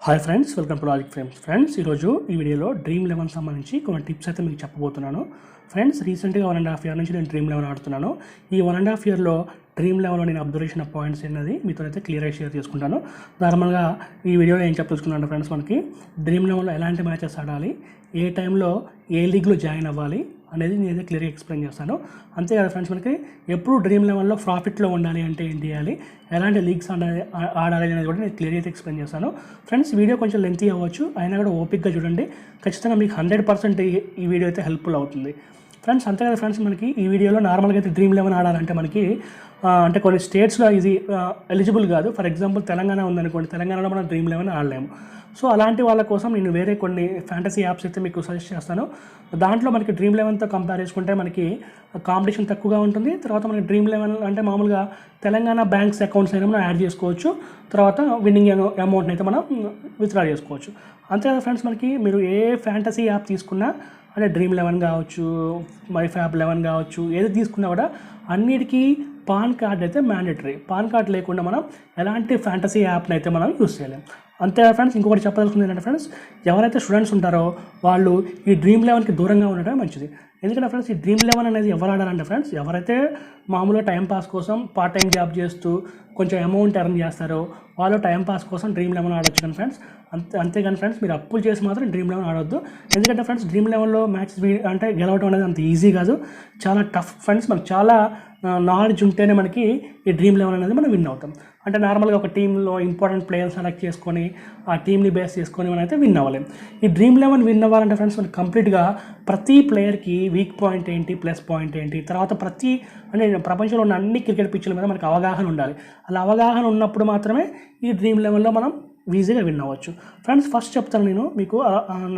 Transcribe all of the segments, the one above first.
Hi friends, welcome to logic friends. ఈరోజు ఈ వీడియోలో Dream11 సంబంధించి కొన్ని టిప్స్ అయితే మీకు చెప్పబోతున్నాను. ఫ్రెండ్స్, రీసెంట్గా 1.5 year నుంచి నేను Dream11 ఆడుతున్నాను. ఈ 1.5 yearలో Dream11లో నేను అబ్జర్వ్ చేసిన పాయింట్స్ అనేది మీతో అయితే క్లియర్గా షేర్ చేసుకుంటాను. నార్మల్గా ఈ వీడియోలో ఏం చెప్పదలుచుకున్నాను ఫ్రెండ్స్, మనకి Dream11లో ఎలాంటి మ్యాచెస్ ఆడాలి, ఏ టైంలో ఏ లీగ్లో జాయిన్ అవ్వాలి అనేది నేనైతే క్లియర్గా ఎక్స్ప్లెయిన్ చేస్తాను. అంతేకాదు ఫ్రెండ్స్, మనకి ఎప్పుడు Dream11లో ప్రాఫిట్లో ఉండాలి అంటే ఏం చేయాలి, ఎలాంటి లీగ్స్ ఆడాలి అనేది కూడా నేను క్లియర్గా అయితే ఎక్స్ప్లెయిన్ చేస్తాను. ఫ్రెండ్స్, వీడియో కొంచెం లెంతీ అవ్వచ్చు, అయినా కూడా ఓపిక్గా చూడండి. ఖచ్చితంగా మీకు 100% ఈ వీడియో అయితే హెల్ప్ఫుల్ అవుతుంది. ఫ్రెండ్స్, అంతేకాదు ఫ్రెండ్స్, మనకి ఈ వీడియోలో నార్మల్గా అయితే Dream11 ఆడాలంటే మనకి అంటే కొన్ని స్టేట్స్లో ఇది ఎలిజిబుల్ కాదు. ఫర్ ఎగ్జాంపుల్ తెలంగాణ ఉందనుకోండి, తెలంగాణలో మనం Dream11 ఆడలేము. సో అలాంటి వాళ్ళ కోసం నేను వేరే కొన్ని ఫ్యాంటసీ యాప్స్ అయితే మీకు సజెస్ట్ చేస్తాను. దాంట్లో మనకి Dream11తో కంపేర్ చేసుకుంటే మనకి కాంపిటీషన్ తక్కువగా ఉంటుంది. తర్వాత మనకి Dream11 అంటే మామూలుగా తెలంగాణ బ్యాంక్స్ అకౌంట్స్ అయినా మనం యాడ్ చేసుకోవచ్చు. తర్వాత విన్నింగ్ అమౌంట్ని అయితే మనం విత్డ్రా చేసుకోవచ్చు. అంతేకాదు ఫ్రెండ్స్, మనకి మీరు ఏ ఫ్యాంటసీ యాప్ తీసుకున్నా, అంటే Dream11 కావచ్చు, MyFab11 కావచ్చు, ఏది తీసుకున్నా కూడా అన్నిటికీ పాన్ కార్డ్ అయితే మ్యాండేటరీ. పాన్ కార్డ్ లేకుండా మనం ఎలాంటి ఫ్యాంటసీ యాప్ని అయితే మనం యూస్ చేయలేం. అంతే ఫ్రెండ్స్, ఇంకొకటి చెప్పదలుచుకుంది ఏంటంటే ఫ్రెండ్స్, ఎవరైతే స్టూడెంట్స్ ఉంటారో వాళ్ళు ఈ Dream11కి దూరంగా ఉండటమే మంచిది. ఎందుకంటే ఫ్రెండ్స్, ఈ Dream11 అనేది ఎవరు ఆడాలంటే ఫ్రెండ్స్, ఎవరైతే మామూలుగా టైంపాస్ కోసం పార్ట్ టైం జాబ్ చేస్తూ కొంచెం అమౌంట్ ఎర్న్ చేస్తారో వాళ్ళు టైంపాస్ కోసం Dream11 ఆడొచ్చు. కానీ ఫ్రెండ్స్, అంతేగాని ఫ్రెండ్స్, మీరు అప్పులు చేసి మాత్రం Dream11 ఆడొద్దు. ఎందుకంటే ఫ్రెండ్స్, Dream11లో మ్యాచెస్ అంటే గెలవడం అనేది అంత ఈజీ కాదు, చాలా టఫ్ ఫ్రెండ్స్. మనకు చాలా నాలెడ్జ్ ఉంటేనే మనకి ఈ Dream11 అనేది మనం విన్ అవుతాం. అంటే నార్మల్గా ఒక టీంలో ఇంపార్టెంట్ ప్లేయర్స్ సెలెక్ట్ చేసుకొని ఆ టీంని బేస్ చేసుకొని మనం అయితే విన్ అవ్వలేం. ఈ Dream11 విన్ అవ్వాలంటే ఫ్రెండ్స్, మనకి కంప్లీట్గా ప్రతి ప్లేయర్కి వీక్ పాయింట్ ఏంటి, ప్లస్ పాయింట్ ఏంటి, తర్వాత ప్రతి అంటే ప్రపంచంలో ఉన్న అన్ని క్రికెట్ పిచ్ల మీద మనకు అవగాహన ఉండాలి. అలా అవగాహన ఉన్నప్పుడు మాత్రమే ఈ Dream11లో మనం ఈజీగా విన్ అవ్వచ్చు. ఫ్రెండ్స్, ఫస్ట్ చెప్తాను నేను మీకు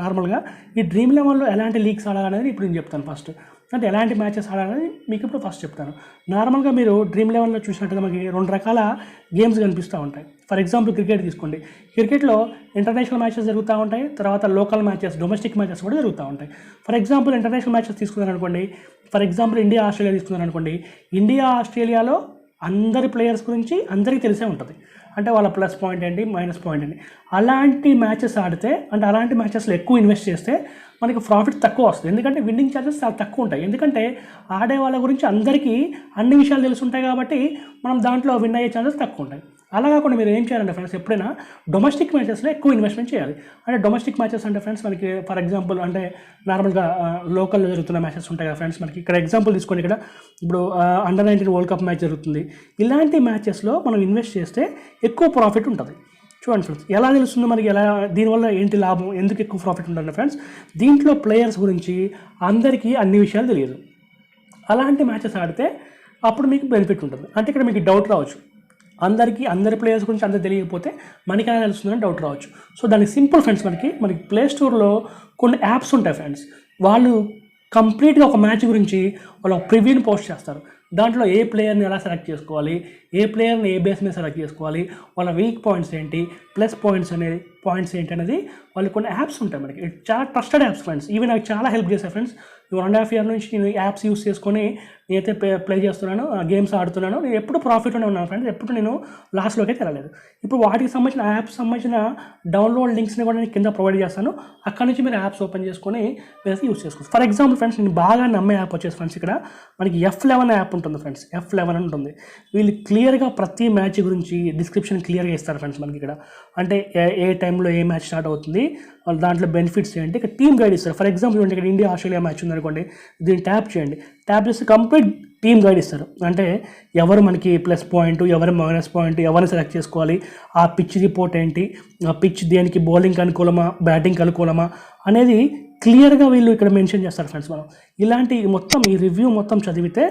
నార్మల్గా ఈ Dream11లో ఎలాంటి లీగ్స్ ఆడాలనేది ఇప్పుడు నేను చెప్తాను. ఫస్ట్ అంటే ఎలాంటి మ్యాచెస్ ఆడాలని మీకు ఇప్పుడు ఫస్ట్ చెప్తాను. నార్మల్గా మీరు Dream11లో చూసినట్టుగా మనకి 2 రకాల గేమ్స్ కనిపిస్తూ ఉంటాయి. ఫర్ ఎగ్జాంపుల్ క్రికెట్ తీసుకోండి. క్రికెట్లో ఇంటర్నేషనల్ మ్యాచెస్ జరుగుతూ ఉంటాయి, తర్వాత లోకల్ మ్యాచెస్, డొమెస్టిక్ మ్యాచెస్ కూడా జరుగుతూ ఉంటాయి. ఫర్ ఎగ్జాంపుల్ ఇంటర్నేషనల్ మ్యాచెస్ తీసుకున్నారనుకోండి, ఫర్ ఎగ్జాంపుల్ ఇండియా ఆస్ట్రేలియా తీసుకున్నారనుకోండి, ఇండియా ఆస్ట్రేలియాలో అందరి ప్లేయర్స్ గురించి అందరికీ తెలిసే ఉంటుంది. అంటే వాళ్ళ ప్లస్ పాయింట్ ఏంటి, మైనస్ పాయింట్ ఏంటి. అలాంటి మ్యాచెస్ ఆడితే, అంటే అలాంటి మ్యాచెస్లో ఎక్కువ ఇన్వెస్ట్ చేస్తే మనకి ప్రాఫిట్ తక్కువ వస్తుంది. ఎందుకంటే విన్నింగ్ ఛాన్సెస్ చాలా తక్కువ ఉంటాయి. ఎందుకంటే ఆడే వాళ్ళ గురించి అందరికీ అన్ని విషయాలు తెలుసుంటాయి కాబట్టి మనం దాంట్లో విన్ అయ్యే ఛాన్సెస్ తక్కువ ఉంటాయి. అలా కాకుండా మీరు ఏం చేయాలంటే ఫ్రెండ్స్, ఎప్పుడైనా డొమెస్టిక్ మ్యాచెస్లో ఎక్కువ ఇన్వెస్ట్మెంట్ చేయాలి. అంటే డొమెస్టిక్ మ్యాచెస్ అంటే ఫ్రెండ్స్, మనకి ఫర్ ఎగ్జాంపుల్ అంటే నార్మల్గా లోకల్లో జరుగుతున్న మ్యాచెస్ ఉంటాయి కదా ఫ్రెండ్స్. మనకి ఇక్కడ ఎగ్జాంపుల్ తీసుకోండి, ఇక్కడ ఇప్పుడు అండర్-19 వరల్డ్ కప్ మ్యాచ్ జరుగుతుంది. ఇలాంటి మ్యాచెస్లో మనం ఇన్వెస్ట్ చేస్తే ఎక్కువ ప్రాఫిట్ ఉంటుంది. చూడండి ఫ్రెండ్స్, ఎలా తెలుస్తుంది మనకి, ఎలా దీనివల్ల ఏంటి లాభం, ఎందుకు ఎక్కువ ప్రాఫిట్ ఉంటుంది ఫ్రెండ్స్, దీంట్లో ప్లేయర్స్ గురించి అందరికీ అన్ని విషయాలు తెలియదు. అలాంటి మ్యాచెస్ ఆడితే అప్పుడు మీకు బెనిఫిట్ ఉంటుంది. అంటే ఇక్కడ మీకు డౌట్ రావచ్చు, అందరి ప్లేయర్స్ గురించి అందరు తెలియకపోతే మనకి ఎలా తెలుస్తుందని డౌట్ రావచ్చు. సో దానికి సింపుల్ ఫ్రెండ్స్, మనకి ప్లే స్టోర్లో కొన్ని యాప్స్ ఉంటాయి ఫ్రెండ్స్. వాళ్ళు కంప్లీట్గా ఒక మ్యాచ్ గురించి వాళ్ళు ప్రివ్యూని పోస్ట్ చేస్తారు. దాంట్లో ఏ ప్లేయర్ని ఎలా సెలెక్ట్ చేసుకోవాలి, ఏ ప్లేయర్ని ఏ బేస్ మీద సెలెక్ట్ చేసుకోవాలి, వాళ్ళ వీక్ పాయింట్స్ ఏంటి, ప్లస్ పాయింట్స్ ఏంటి అనేది వాళ్ళు కొన్ని యాప్స్ ఉంటాయి. మనకి చాలా ట్రస్టెడ్ యాప్స్ ఫ్రెండ్స్. ఇవి నాకు చాలా హెల్ప్ చేశాయి ఫ్రెండ్స్. 1.5 year నుంచి నేను యాప్స్ యూస్ చేసుకొని నేనైతే ప్లే చేస్తున్నాను, గేమ్స్ ఆడుతున్నాను. నేను ఎప్పుడు ప్రాఫిట్లోనే ఉన్నాను ఫ్రెండ్స్, ఎప్పుడు నేను లాస్ట్లోకి అయితే వెళ్ళలేదు. ఇప్పుడు వాటికి సంబంధించిన యాప్స్ సంబంధించిన డౌన్లోడ్ లింక్స్ని కూడా నేను కింద ప్రొవైడ్ చేస్తాను. అక్కడ నుంచి మీరు యాప్స్ ఓపెన్ చేసుకొని వేసి యూస్ చేసుకోవచ్చు. ఫర్ ఎగ్జాంపుల్ ఫ్రెండ్స్, నేను బాగా నమ్మే యాప్ వచ్చేసి ఫ్రెండ్స్, ఇక్కడ మనకి F11 యాప్ ఉంటుంది ఫ్రెండ్స్. F11 అని ఉంటుంది. వీళ్ళు క్లియర్గా ప్రతి మ్యాచ్ గురించి డిస్క్రిప్షన్ క్లియర్గా ఇస్తారు ఫ్రెండ్స్. మనకి ఇక్కడ అంటే ఏ టైంలో ఏ మ్యాచ్ స్టార్ట్ అవుతుంది, దాంట్లో బెనిఫిట్స్ ఏంటి, ఇక్కడ టీమ్ గైడ్ ఇస్తారు. ఫర్ ఎగ్జాంపుల్ ఇక్కడ ఇండియా ఆస్ట్రేలియా మ్యాచ్ ఉందనుకోండి, దీన్ని ట్యాప్ చేయండి. ట్యాప్ చేస్తే కంప్లీట్ టీమ్ గైడ్ ఇస్తారు. అంటే ఎవరు మనకి ప్లస్ పాయింట్, ఎవరు మైనస్ పాయింట్, ఎవరిని సెలెక్ట్ చేసుకోవాలి, ఆ పిచ్ రిపోర్ట్ ఏంటి, ఆ పిచ్ దేనికి బౌలింగ్ అనుకూలమా, బ్యాటింగ్ అనుకూలమా అనేది క్లియర్గా వీళ్ళు ఇక్కడ మెన్షన్ చేస్తారు ఫ్రెండ్స్. మనం ఇలాంటి మొత్తం ఈ రివ్యూ మొత్తం చదివితే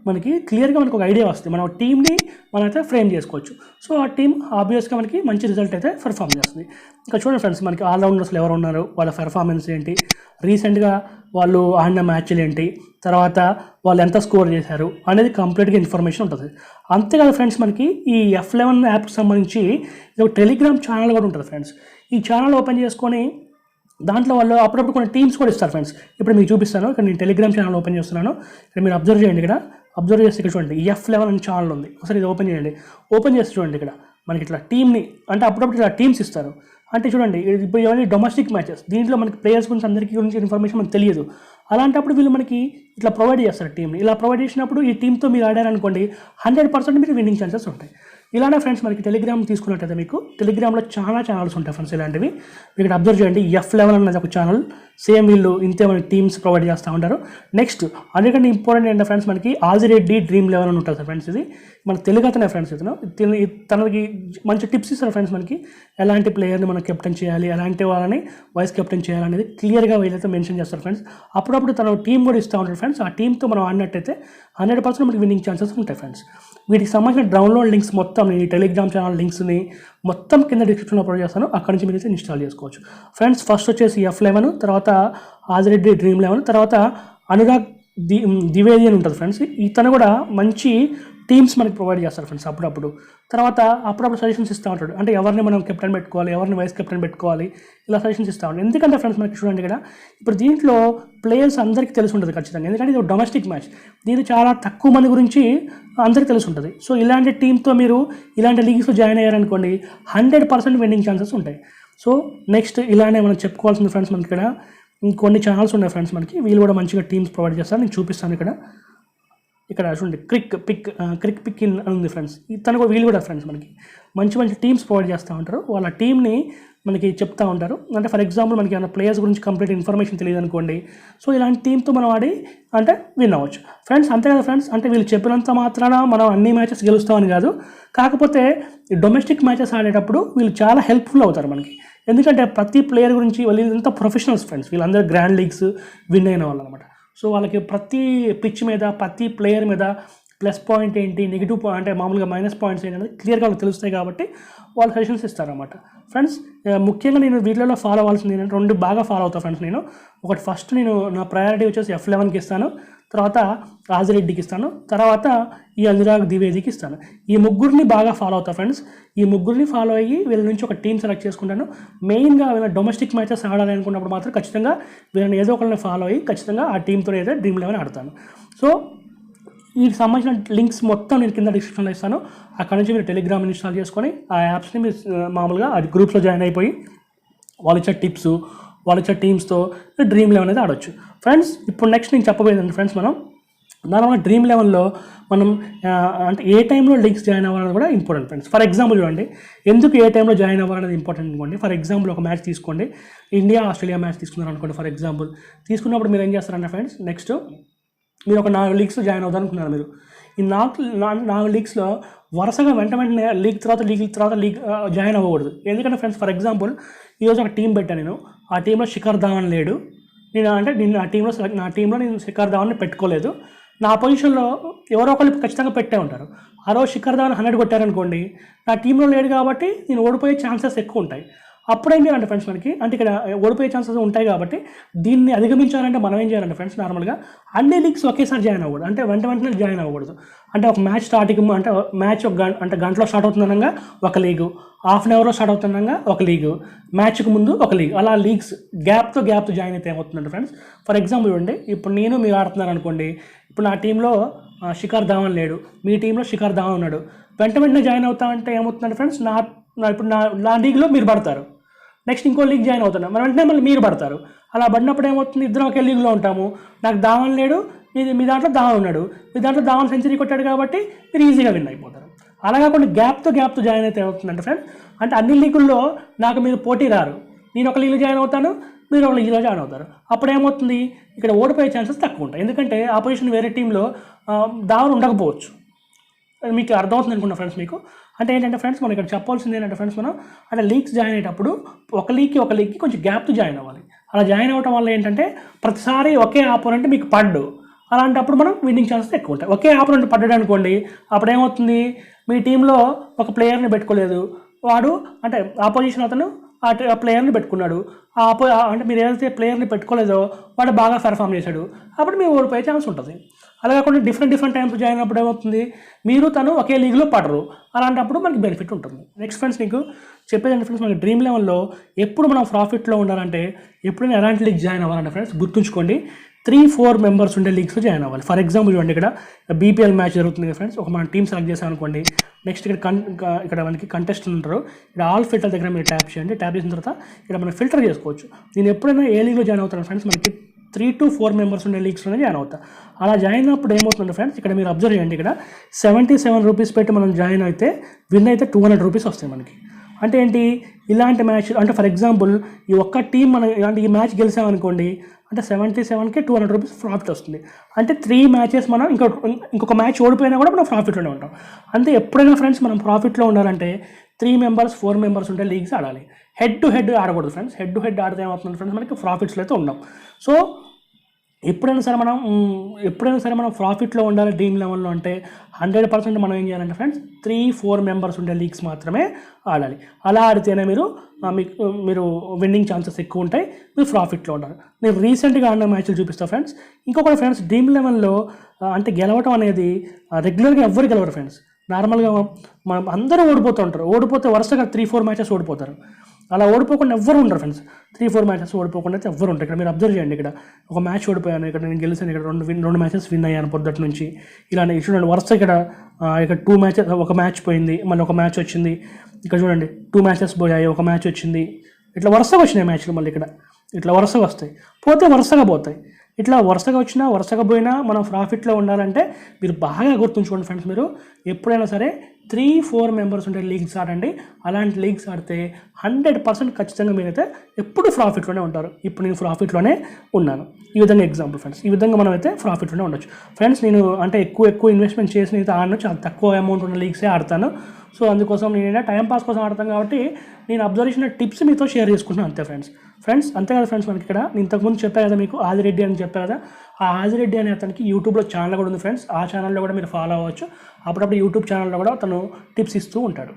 మనకి క్లియర్గా మనకు ఒక ఐడియా వస్తుంది. మన టీంని మనమైతే ఫ్రేమ్ చేసుకోవచ్చు. సో ఆ టీం ఆబ్వియస్గా మనకి మంచి రిజల్ట్ అయితే పెర్ఫామ్ చేస్తుంది. ఇంకా చూడండి ఫ్రెండ్స్, మనకి ఆల్రౌండర్స్లో ఎవరు ఉన్నారు, వాళ్ళ పెర్ఫార్మెన్స్ ఏంటి, రీసెంట్గా వాళ్ళు ఆడిన మ్యాచ్లు ఏంటి, తర్వాత వాళ్ళు ఎంత స్కోర్ చేశారు అనేది కంప్లీట్గా ఇన్ఫర్మేషన్ ఉంటుంది. అంతేకాదు ఫ్రెండ్స్, మనకి ఈ F11 యాప్కి సంబంధించి ఒక టెలిగ్రామ్ ఛానల్ కూడా ఉంటుంది ఫ్రెండ్స్. ఈ ఛానల్ ఓపెన్ చేసుకొని దాంట్లో వాళ్ళు అప్పుడప్పుడు కొన్ని టీమ్స్ కూడా ఇస్తారు ఫ్రెండ్స్. ఇప్పుడు మీకు చూపిస్తాను. ఇక్కడ నేను టెలిగ్రామ్ ఛానల్ ఓపెన్ చేస్తున్నాను. ఇక్కడ మీరు అబ్జర్వ్ చేయండి. ఇక్కడ అబ్జర్వ్ చేస్తే ఇక్కడ చూడండి, F11 అని ఛానల్ ఉంది. ఒకసారి ఇది ఓపెన్ చేయండి. ఓపెన్ చేసి చూడండి, ఇక్కడ మనకి ఇట్లా టీమ్ని అంటే అప్పుడప్పుడు ఇట్లా టీమ్స్ ఇస్తారు. అంటే చూడండి ఇప్పుడు ఇవన్నీ డొమెస్టిక్ మ్యాచెస్, దీంట్లో మనకి ప్లేయర్స్ గురించి ఇన్ఫర్మేషన్ మనకు తెలియదు. అలాంటప్పుడు వీళ్ళు మనకి ఇట్లా ప్రొవైడ్ చేస్తారు టీంని. ఇలా ప్రొవైడ్ చేసినప్పుడు ఈ టీంతో మీరు ఆడారనుకోండి 100% మీరు విన్నింగ్ ఛాన్సెస్ ఉంటాయి. ఇలానే ఫ్రెండ్స్ మనకి టెలిగ్రామ్ తీసుకున్నట్టయితే మీకు టెలిగ్రామ్లో చాలా ఛానల్స్ ఉంటాయి ఫ్రెండ్స్. ఇలాంటివి ఇక్కడ అబ్జర్వ్ చేయండి. F11 అనేది ఒక ఛానల్, సేమ్ వీళ్ళు ఇంతే మనకి టీమ్స్ ప్రొవైడ్ చేస్తూ ఉంటారు. నెక్స్ట్ అందుకంటే ఇంపార్టెంట్ ఏంటంటే ఫ్రెండ్స్ మనకి ఆల్రెడీ Dream11 అని ఉంటుంది ఫ్రెండ్స్. ఇది మన తెలుగు అతనే ఫ్రెండ్స్. తనకి మంచి టిప్స్ ఇస్తారు ఫ్రెండ్స్. మనకి ఎలాంటి ప్లేయర్ని మనం కెప్టెన్ చేయాలి, ఎలాంటి వాళ్ళని వైస్ కెప్టెన్ చేయాలనేది క్లియర్గా వీళ్ళైతే మెన్షన్ చేస్తారు ఫ్రెండ్స్. అప్పుడప్పుడు తన టీం కూడా ఇస్తూ ఉంటారు ఫ్రెండ్స్. ఆ టీంతో మనం ఆడినట్టయితే 100% మనకి విన్నింగ్ ఛాన్సెస్ ఉంటాయి ఫ్రెండ్స్. వీటికి సంబంధించిన డౌన్లోడ్ లింక్స్ మొత్తం ఈ టెలిగ్రామ్ ఛానల్ లింక్స్ని మొత్తం కింద డిస్క్రిప్షన్లో అప్లోడ్ చేస్తాను. అక్కడ నుంచి మీరు ఇన్స్టాల్ చేసుకోవచ్చు ఫ్రెండ్స్. ఫస్ట్ వచ్చేసి F11, తర్వాత ఆల్రెడీ Dream11, తర్వాత అనురాగ్ ద్వివేది అని ఉంటుంది ఫ్రెండ్స్. ఇతను కూడా మంచి టీమ్స్ మనకి ప్రొవైడ్ చేస్తారు ఫ్రెండ్స్ అప్పుడప్పుడు. తర్వాత అప్పుడప్పుడు సజెషన్స్ ఇస్తూ ఉంటాడు. అంటే ఎవరిని మనం కెప్టెన్ పెట్టుకోవాలి, ఎవరిని వైస్ కెప్టెన్ పెట్టుకోవాలి, ఇలా సజెషన్స్ ఇస్తూ ఉంటాడు. ఎందుకంటే ఫ్రెండ్స్ మనకి చూడండి ఇక్కడ ఇప్పుడు దీంట్లో ప్లేయర్స్ అందరికీ తెలిసి ఉంటుంది ఖచ్చితంగా. ఎందుకంటే ఇది డొమెస్టిక్ మ్యాచ్, దీనికి చాలా తక్కువ మంది గురించి అందరికీ తెలిసి ఉంటుంది. సో ఇలాంటి టీంతో మీరు ఇలాంటి లీగ్స్లో జాయిన్ అయ్యారనుకోండి 100% విన్నింగ్ ఛాన్సెస్ ఉంటాయి. సో నెక్స్ట్ ఇలానే మనం చెప్పుకోవాల్సింది ఫ్రెండ్స్. మనకి ఇక్కడ ఇంకొన్ని ఛానల్స్ ఉన్నాయి ఫ్రెండ్స్. మనకి వీళ్ళు కూడా మంచిగా టీమ్స్ ప్రొవైడ్ చేస్తారు. నేను చూపిస్తాను ఇక్కడ చూడండి. క్రిక్ పిక్ ఇన్ అని ఉంది ఫ్రెండ్స్. వీళ్ళు కూడా ఫ్రెండ్స్ మనకి మంచి టీమ్స్ ప్రొవైడ్ చేస్తూ ఉంటారు. వాళ్ళ టీంని మనకి చెప్తూ ఉంటారు. అంటే ఫర్ ఎగ్జాంపుల్ మనకి ఏమైనా ప్లేయర్స్ గురించి కంప్లీట్ ఇన్ఫర్మేషన్ తెలియదు అనుకోండి, సో ఇలాంటి టీంతో మనం ఆడి అంటే విన్ అవ్వచ్చు ఫ్రెండ్స్. అంతే కదా ఫ్రెండ్స్. అంటే వీళ్ళు చెప్పినంత మాత్రాన మనం అన్ని మ్యాచెస్ గెలుస్తామని కాదు. కాకపోతే డొమెస్టిక్ మ్యాచెస్ ఆడేటప్పుడు వీళ్ళు చాలా హెల్ప్ఫుల్ అవుతారు మనకి. ఎందుకంటే ప్రతి ప్లేయర్ గురించి వీళ్ళంతా ప్రొఫెషనల్స్ ఫ్రెండ్స్. వీళ్ళందరూ గ్రాండ్ లీగ్స్ విన్ అయిన వాళ్ళు అనమాట. సో వాళ్ళకి ప్రతి పిచ్ మీద, ప్రతి ప్లేయర్ మీద ప్లస్ పాయింట్ ఏంటి, నెగిటివ్ పాయింట్ అంటే మామూలుగా మైనస్ పాయింట్స్ ఏంటి అనేది క్లియర్గా వాళ్ళకి తెలుస్తాయి. కాబట్టి వాళ్ళు సజెషన్స్ ఇస్తారన్నమాట ఫ్రెండ్స్. ముఖ్యంగా నేను వీటిలో ఫాలో అవ్వాల్సింది ఏంటంటే 2 బాగా ఫాలో అవుతాను ఫ్రెండ్స్. ఒకటి ఫస్ట్ నా ప్రయారిటీ వచ్చేసి F11కి ఇస్తాను, తర్వాత రాజిరెడ్డికి ఇస్తాను, తర్వాత ఈ అనురాగ్ ద్వివేదికి ఇస్తాను. ఈ ముగ్గురిని బాగా ఫాలో అవుతా ఫ్రెండ్స్. ఈ ముగ్గురిని ఫాలో అయ్యి వీళ్ళ నుంచి ఒక టీం సెలెక్ట్ చేసుకుంటాను. మెయిన్గా వీళ్ళ డొమెస్టిక్ మ్యాచెస్ ఆడాలి అనుకున్నప్పుడు మాత్రం ఖచ్చితంగా వీళ్ళని ఏదో ఒకరిని ఫాలో అయ్యి ఖచ్చితంగా ఆ టీంతో అయితే Dream11 ఆడతాను. సో వీటికి సంబంధించిన లింక్స్ మొత్తం నేను కింద డిస్క్రిప్షన్లో ఇస్తాను. అక్కడ నుంచి మీరు టెలిగ్రామ్ ఇన్స్టాల్ చేసుకొని ఆ యాప్స్ని మీరు మామూలుగా అది గ్రూప్స్లో జాయిన్ అయిపోయి వాళ్ళు ఇచ్చే టిప్స్, వాళ్ళు ఇచ్చే టీమ్స్తో Dream11 అనేది ఆడొచ్చు ఫ్రెండ్స్. ఇప్పుడు నెక్స్ట్ నేను చెప్పబోయేదండి ఫ్రెండ్స్, మనం దానివల్ల Dream11లో మనం అంటే ఏ టైంలో లీగ్స్ జాయిన్ అవ్వాలనేది కూడా ఇంపార్టెంట్ ఫ్రెండ్స్. ఫర్ ఎగ్జాంపుల్ చూడండి, ఎందుకు ఏ టైంలో జాయిన్ అవ్వాలనేది ఇంపార్టెంట్ అనుకోండి. ఫర్ ఎగ్జాంపుల్ ఒక మ్యాచ్ తీసుకోండి, ఇండియా ఆస్ట్రేలియా మ్యాచ్ తీసుకున్నారు అనుకోండి. ఫర్ ఎగ్జాంపుల్ తీసుకున్నప్పుడు మీరు ఏం చేస్తారంటే ఫ్రెండ్స్, నెక్స్ట్ మీరు ఒక 4 లీగ్స్లో జాయిన్ అవుతారు అనుకున్నారు. మీరు ఈ 4 లీగ్స్లో వరుసగా వెంటనే లీగ్ జాయిన్ అవ్వకూడదు. ఎందుకంటే ఫ్రెండ్స్ ఫర్ ఎగ్జాంపుల్ ఈరోజు ఒక టీం పెట్టాను నేను, ఆ టీంలో శిఖర్ ధావన్ లేడు. నేను నా టీంలో నేను శిఖర్ ధావన్ని పెట్టుకోలేదు. నా పొజిషన్లో ఎవరో ఒకళ్ళు ఖచ్చితంగా పెట్టే ఉంటారు. ఆ రోజు శిఖర్ ధావన్ 100 కొట్టారనుకోండి, నా టీంలో లేడు కాబట్టి నేను ఓడిపోయే ఛాన్సెస్ ఎక్కువ ఉంటాయి. అప్పుడు ఏం చేయాలంటే ఫ్రెండ్స్ మనకి అంటే ఇక్కడ ఓడిపోయే ఛాన్సెస్ ఉంటాయి. కాబట్టి దీన్ని అధిగమించాలంటే మనం ఏం చేయాలంటే ఫ్రెండ్స్, నార్మల్గా అన్ని లీగ్స్ ఒకేసారి జాయిన్ అవ్వకూడదు. అంటే వెంటనే జాయిన్ అవ్వకూడదు. అంటే ఒక మ్యాచ్ స్టార్టింగ్ అంటే మ్యాచ్ అంటే గంటలో స్టార్ట్ అవుతుందనగా ఒక లీగు, హాఫ్ అన్ అవర్లో స్టార్ట్ అవుతుందనగా ఒక లీగు, మ్యాచ్కి ముందు ఒక లీగ్, అలా లీగ్స్ గ్యాప్తో జాయిన్ అయితే ఏమవుతుందంటే ఫ్రెండ్స్, ఫర్ ఎగ్జాంపుల్ చూడండి, ఇప్పుడు మీరు ఆడుతున్నారు అనుకోండి. ఇప్పుడు నా టీంలో శిఖర్ ధావన్ లేడు, మీ టీంలో శిఖర్ ధావన్ ఉన్నాడు. వెంటనే జాయిన్ అవుతా అంటే ఏమవుతుందంటే ఫ్రెండ్స్, ఇప్పుడు నా లీగ్లో మీరు పడతారు. నెక్స్ట్ ఇంకో లీగ్ జాయిన్ అవుతున్నాం, మరి వెంటనే మళ్ళీ మీరు పడతారు. అలా పడినప్పుడు ఏమవుతుంది, ఇద్దరం ఒకే లీగ్లో ఉంటాము. నాకు ధావన్ లేడు, మీ దాంట్లో ధావన్ ఉన్నాడు. మీ దాంట్లో ధావన్ సెంచరీ కొట్టాడు కాబట్టి మీరు ఈజీగా విన్ అయిపోతారు. అలా కాకుండా గ్యాప్తో జాయిన్ అయితే ఏమవుతుందంటే ఫ్రెండ్స్, అంటే అన్ని లీగుల్లో నాకు మీరు పోటీ రారు. నేను ఒక లీగ్లో జాయిన్ అవుతాను, మీరు ఒక లీగ్లో జాయిన్ అవుతారు. అప్పుడు ఏమవుతుంది, ఇక్కడ ఓడిపోయే ఛాన్సెస్ తక్కువ ఉంటాయి. ఎందుకంటే ఆపోజిషన్ వేరే టీంలో ధావన్ ఉండకపోవచ్చు. మీకు అర్థమవుతుంది అనుకున్నా ఫ్రెండ్స్ మీకు. అంటే ఏంటంటే ఫ్రెండ్స్, మనం ఇక్కడ చెప్పాల్సింది ఏంటంటే ఫ్రెండ్స్, మనం అంటే లీగ్స్ జాయిన్ అయ్యేటప్పుడు ఒక లీగ్కి కొంచెం గ్యాప్తో జాయిన్ అవ్వాలి. అలా జాయిన్ అవ్వడం వల్ల ఏంటంటే ప్రతిసారి ఒకే ఆపోనెంట్ మీకు పడ్డు, అలాంటప్పుడు మనం విన్నింగ్ ఛాన్సెస్ ఎక్కువ ఉంటాయి. ఒకే ఆపోనెంట్ పడ్డాడు అనుకోండి, అప్పుడు ఏమవుతుంది, మీ టీంలో ఒక ప్లేయర్ని పెట్టుకోలేదు, వాడు అంటే ఆపోజిషన్ అతను ఆ ప్లేయర్ని పెట్టుకున్నాడు. అంటే మీరు ఏదైతే ప్లేయర్ని పెట్టుకోలేదో వాడు బాగా పెర్ఫామ్ చేశాడు, అప్పుడు మీరు ఓడిపోయే ఛాన్స్ ఉంటుంది. అలా కాకుండా డిఫరెంట్ టైమ్స్ జాయిన్ అయినప్పుడు ఏమవుతుంది, మీరు తను ఒకే లీగ్లో పడరు. అలాంటప్పుడు మనకి బెనిఫిట్ ఉంటుంది. నెక్స్ట్ ఫ్రెండ్స్, నీకు చెప్పేదంటే ఫ్రెండ్స్, మనకి Dream11లో ఎప్పుడు మనం ప్రాఫిట్లో ఉండాలంటే ఎప్పుడైనా ఎలాంటి లీగ్ జాయిన్ అవ్వాలంటే ఫ్రెండ్స్ గుర్తుంచుకోండి, 3-4 మెంబర్స్ ఉండే లీగ్స్లో జాయిన్ అవ్వాలి. ఫర్ ఎగ్జాంపుల్ చూడండి, ఇక్కడ బీపీఎల్ మ్యాచ్ జరుగుతుంది కదా ఫ్రెండ్స్. ఒక మన టీం సెలెక్ట్ చేసాం అనుకోండి. నెక్స్ట్ ఇక్కడ మనకి కంటెస్టెంట్ ఉంటారు. ఇక్కడ ఆల్ ఫిల్టర్ దగ్గర మీరు ట్యాప్ చేయండి. ట్యాప్ చేసిన తర్వాత ఇక్కడ మనం ఫిల్టర్ చేసుకోవచ్చు. నేను ఎప్పుడైనా ఏ లీగ్లో జాయిన్ అవుతాను ఫ్రెండ్స్, మనకి 3-4 మెంబర్స్ ఉండే లీగ్స్లోనే జాయిన్ అవుతా. అలా జాయిన్ అయినప్పుడు ఏమవుతుంది ఫ్రెండ్స్, ఇక్కడ మీరు అబ్జర్వ్ చేయండి. ఇక్కడ 77 రూపీస్ పెట్టి మనం జాయిన్ అయితే విన్ అయితే 200 రూపీస్ వస్తాయి మనకి. అంటే ఏంటి, ఇలాంటి మ్యాచ్ అంటే ఫర్ ఎగ్జాంపుల్ ఈ ఒక్క టీం మనం ఇలాంటి ఈ మ్యాచ్ గెలిచామనుకోండి, అంటే 77కి 200 రూపీస్ ప్రాఫిట్ వస్తుంది. అంటే 3 మ్యాచెస్ మనం ఇంకొక మ్యాచ్ ఓడిపోయినా కూడా మనం ప్రాఫిట్లోనే ఉంటాం. అంతే ఎప్పుడైనా ఫ్రెండ్స్ మనం ప్రాఫిట్లో ఉండాలంటే 3 మెంబర్స్ 4 మెంబర్స్ ఉంటే లీగ్స్ ఆడాలి. హెడ్ టు హెడ్ ఆడకూడదు ఫ్రెండ్స్. హెడ్ టు హెడ్ ఆడితే ఏమవుతుంది ఫ్రెండ్స్, మనకి ప్రాఫిట్స్లో అయితే ఉన్నాం. సో ఎప్పుడైనా సరే మనం ప్రాఫిట్లో ఉండాలి Dream11లో అంటే 100% మనం ఏం చేయాలంటే ఫ్రెండ్స్ 3-4 మెంబర్స్ ఉండే లీగ్స్ మాత్రమే ఆడాలి. అలా ఆడితేనే మీరు విన్నింగ్ ఛాన్సెస్ ఎక్కువ ఉంటాయి, మీరు ప్రాఫిట్లో ఉండాలి. నేను రీసెంట్గా ఆడిన మ్యాచ్లు చూపిస్తాను ఫ్రెండ్స్. ఇంకొకటి ఫ్రెండ్స్, Dream11లో అంటే గెలవటం అనేది రెగ్యులర్గా ఎవ్వరు గెలవరు ఫ్రెండ్స్. నార్మల్గా మనం అందరూ ఓడిపోతే వరుసగా 3-4 మ్యాచెస్ ఓడిపోతారు. అలా ఓడిపోకుండా ఎవ్వరు ఉండరు ఫ్రెండ్స్. 3-4 మ్యాచెస్ ఓడిపోకుండా అయితే ఎవ్వరు ఉంటారు. ఇక్కడ మీరు అబ్జర్వ్ చేయండి. ఇక్కడ ఒక మ్యాచ్ ఓడిపోయాను, ఇక్కడ నేను గెలిచాను, ఇక్కడ 2 మ్యాచెస్ విన్ అయ్యాను పొద్దుటి నుంచి. ఇలా చూడండి వరుస ఇక్కడ 2 మ్యాచెస్, ఒక మ్యాచ్ పోయింది, మళ్ళీ ఒక మ్యాచ్ వచ్చింది. ఇక్కడ చూడండి 2 మ్యాచెస్ పోయాయి, ఒక మ్యాచ్ వచ్చింది. ఇట్లా వరుసగా వచ్చినాయి మ్యాచ్లు. మళ్ళీ ఇక్కడ ఇట్లా వరుసగా వస్తాయి, పోతే వరుసగా పోతాయి. ఇట్లా వరుసగా వచ్చినా వరుసగా పోయినా మనం ప్రాఫిట్లో ఉండాలంటే మీరు బాగా గుర్తుంచుకోండి ఫ్రెండ్స్. మీరు ఎప్పుడైనా సరే 3-4 మెంబర్స్ ఉండే లీగ్స్ ఆడండి. అలాంటి లీగ్స్ ఆడితే 100% ఖచ్చితంగా మీరైతే ఎప్పుడు ప్రాఫిట్లోనే ఉంటారు. ఇప్పుడు నేను ప్రాఫిట్లోనే ఉన్నాను. ఈ విధంగా ఎగ్జాంపుల్ ఫ్రెండ్స్, ఈ విధంగా మనం అయితే ప్రాఫిట్లోనే ఉండొచ్చు ఫ్రెండ్స్. నేను అంటే ఎక్కువ ఇన్వెస్ట్మెంట్ చేసిన అయితే ఆడను, చాలా తక్కువ అమౌంట్ ఉన్న లీగ్సే ఆడతాను. సో అందుకోసం నేను టైంపాస్ కోసం ఆడతాను కాబట్టి నేను అబ్జర్వ్ చేసిన టిప్స్ మీతో షేర్ చేసుకుంటున్నాను అంతే ఫ్రెండ్స్. అంతే కదా ఫ్రెండ్స్. మనకి ఇక్కడ నేను ఇంతకుముందు చెప్పాను కదా మీకు, ఆదిరెడ్డి అని చెప్పాను కదా. ఆ ఆదిరెడ్డి అనే అతనికి యూట్యూబ్లో ఛానల్ కూడా ఉంది ఫ్రెండ్స్. ఆ ఛానల్లో కూడా మీరు ఫాలో అవ్వచ్చు. అప్పుడప్పుడు యూట్యూబ్ ఛానల్లో కూడా తను టిప్స్ ఇస్తూ ఉంటాడు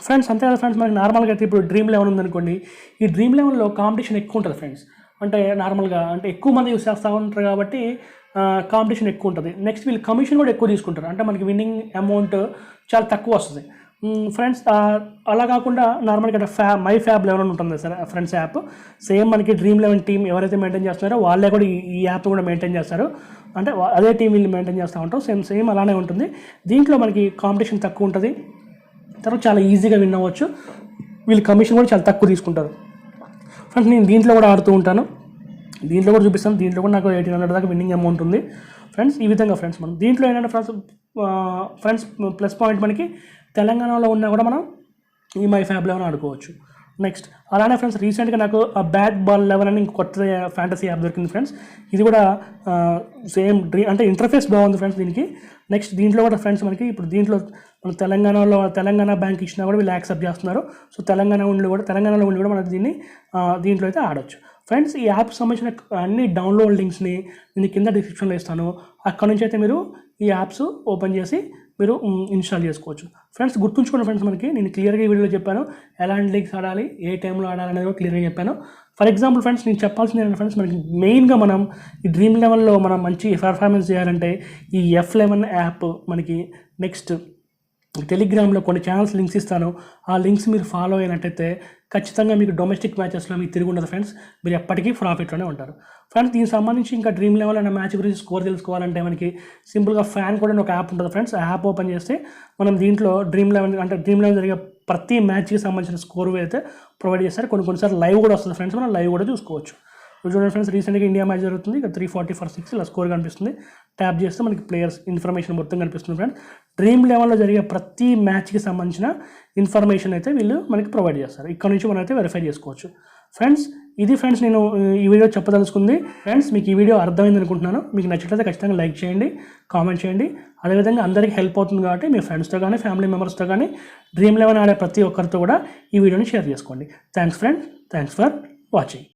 ఫ్రెండ్స్. అంతే కదా ఫ్రెండ్స్. మనకి నార్మల్గా అయితే ఇప్పుడు Dream11 ఉందనుకోండి, ఈ Dream11లో కాంపిటీషన్ ఎక్కువ ఉంటుంది ఫ్రెండ్స్. అంటే నార్మల్గా అంటే ఎక్కువ మంది యూస్ చేస్తూ ఉంటారు కాబట్టి కాంపిటీషన్ ఎక్కువ ఉంటుంది. నెక్స్ట్ వీళ్ళు కమిషన్ కూడా ఎక్కువ తీసుకుంటారు. అంటే మనకి విన్నింగ్ అమౌంట్ చాలా తక్కువ వస్తుంది ఫ్రెండ్స్. అలా కాకుండా నార్మల్గా ఇక్కడ మై ఫ్యాబ్ 11 ఉంటుంది సార్ ఫ్రెండ్స్ యాప్. సేమ్ మనకి Dream11 టీం ఎవరైతే మెయింటైన్ చేస్తున్నారో వాళ్ళే కూడా ఈ యాప్ కూడా మెయింటైన్ చేస్తారు. అంటే అదే టీం వీళ్ళు మెయింటైన్ చేస్తూ ఉంటాం. సేమ్ అలానే ఉంటుంది. దీంట్లో మనకి కాంపిటీషన్ తక్కువ ఉంటుంది, తర్వాత చాలా ఈజీగా విన్ అవ్వచ్చు. వీళ్ళు కమిషన్ కూడా చాలా తక్కువ తీసుకుంటారు ఫ్రెండ్స్. నేను దీంట్లో కూడా ఆడుతూ ఉంటాను, దీంట్లో కూడా చూపిస్తాను. దీంట్లో కూడా నాకు 1800 దాకా విన్నింగ్ అమౌంట్ ఉంది ఫ్రెండ్స్. ఈ విధంగా ఫ్రెండ్స్ మనం దీంట్లో ఏంటంటే ఫ్రెండ్స్ ప్లస్ పాయింట్ మనకి తెలంగాణలో ఉన్నా కూడా మనం ఈ మై ఫ్యాబ్ 11 ఆడుకోవచ్చు. నెక్స్ట్ అలానే ఫ్రెండ్స్ రీసెంట్గా నాకు బ్యాట్ బాల్ 11 అని కొత్త ఫ్యాంటసీ యాప్ దొరికింది ఫ్రెండ్స్. ఇది కూడా సేమ్ అంటే ఇంటర్ఫేస్ బాగుంది ఫ్రెండ్స్ దీనికి. నెక్స్ట్ దీంట్లో కూడా ఫ్రెండ్స్ మనకి ఇప్పుడు దీంట్లో మన తెలంగాణ బ్యాంక్ ఇచ్చినా కూడా వీళ్ళు యాక్సెప్ట్ చేస్తున్నారు. సో తెలంగాణలో ఉండి కూడా మనం దీంట్లో అయితే ఆడొచ్చు ఫ్రెండ్స్. ఈ యాప్ సంబంధించిన అన్ని డౌన్లోడ్ లింక్స్ని నేను కింద డిస్క్రిప్షన్లో ఇస్తాను. అక్కడ నుంచి అయితే మీరు ఈ యాప్స్ ఓపెన్ చేసి మీరు ఇన్స్టాల్ చేసుకోవచ్చు ఫ్రెండ్స్. గుర్తుంచుకోండి ఫ్రెండ్స్, మనకి నేను క్లియర్గా ఈ వీడియోలో చెప్పాను ఎలాంటి లీగ్స్ ఆడాలి, ఏ టైంలో ఆడాలి అనేది కూడా క్లియర్గా చెప్పాను. ఫర్ ఎగ్జాంపుల్ ఫ్రెండ్స్, నేను చెప్పాల్సింది ఏంటంటే ఫ్రెండ్స్, మనకి మెయిన్గా మనం ఈ Dream11లో మనం మంచి పర్ఫార్మెన్స్ చేయాలంటే ఈ F11 యాప్ మనకి. నెక్స్ట్ టెలిగ్రామ్లో కొన్ని ఛానల్స్ లింక్స్ ఇస్తాను. ఆ లింక్స్ మీరు ఫాలో అయినట్టయితే ఖచ్చితంగా మీకు డొమెస్టిక్ మ్యాచెస్లో మీకు తిరిగి ఉండదు ఫ్రెండ్స్. మీరు ఎప్పటికీ ప్రాఫిట్లోనే ఉంటారు ఫ్రెండ్స్. దీనికి సంబంధించి ఇంకా Dream11 అనే మ్యాచ్ గురించి స్కోర్ తెలుసుకోవాలంటే మనకి సింపుల్గా ఫ్యాన్ కూడా ఒక యాప్ ఉంటుంది ఫ్రెండ్స్. ఆ యాప్ ఓపెన్ చేస్తే మనం దీంట్లో Dream11 జరిగే ప్రతి మ్యాచ్కి సంబంధించిన స్కోర్ అయితే ప్రొవైడ్ చేస్తారు. కొన్నిసార్లు లైవ్ కూడా వస్తుంది ఫ్రెండ్స్, మనం లైవ్ కూడా చూసుకోవచ్చు. చూడండి ఫ్రెండ్స్, రీసెంట్గా ఇండియా మ్యాచ్ జరుగుతుంది. ఇక్కడ 340-6 ఇలా స్కోర్ కనిపిస్తుంది. ట్యాప్ చేస్తే మనకి ప్లేయర్స్ ఇన్ఫర్మేషన్ మొత్తం కనిపిస్తుంది ఫ్రెండ్స్. Dream11లో జరిగే ప్రతి మ్యాచ్కి సంబంధించిన ఇన్ఫర్మేషన్ అయితే వీళ్ళు మనకి ప్రొవైడ్ చేస్తారు. ఇక్కడ నుంచి మనం అయితే వెరిఫై చేసుకోవచ్చు ఫ్రెండ్స్. ఇది ఫ్రెండ్స్ నేను ఈ వీడియో చెప్పదలుచుకుంది ఫ్రెండ్స్. మీకు ఈ వీడియో అర్థమైంది అనుకుంటున్నాను. మీకు నచ్చినట్లయితే ఖచ్చితంగా లైక్ చేయండి, కామెంట్ చేయండి. అదేవిధంగా అందరికీ హెల్ప్ అవుతుంది కాబట్టి మీ ఫ్రెండ్స్తో కానీ ఫ్యామిలీ మెంబర్స్తో కానీ Dream11 ఆడే ప్రతి ఒక్కరితో కూడా ఈ వీడియోని షేర్ చేసుకోండి. Thanks friends, thanks for watching.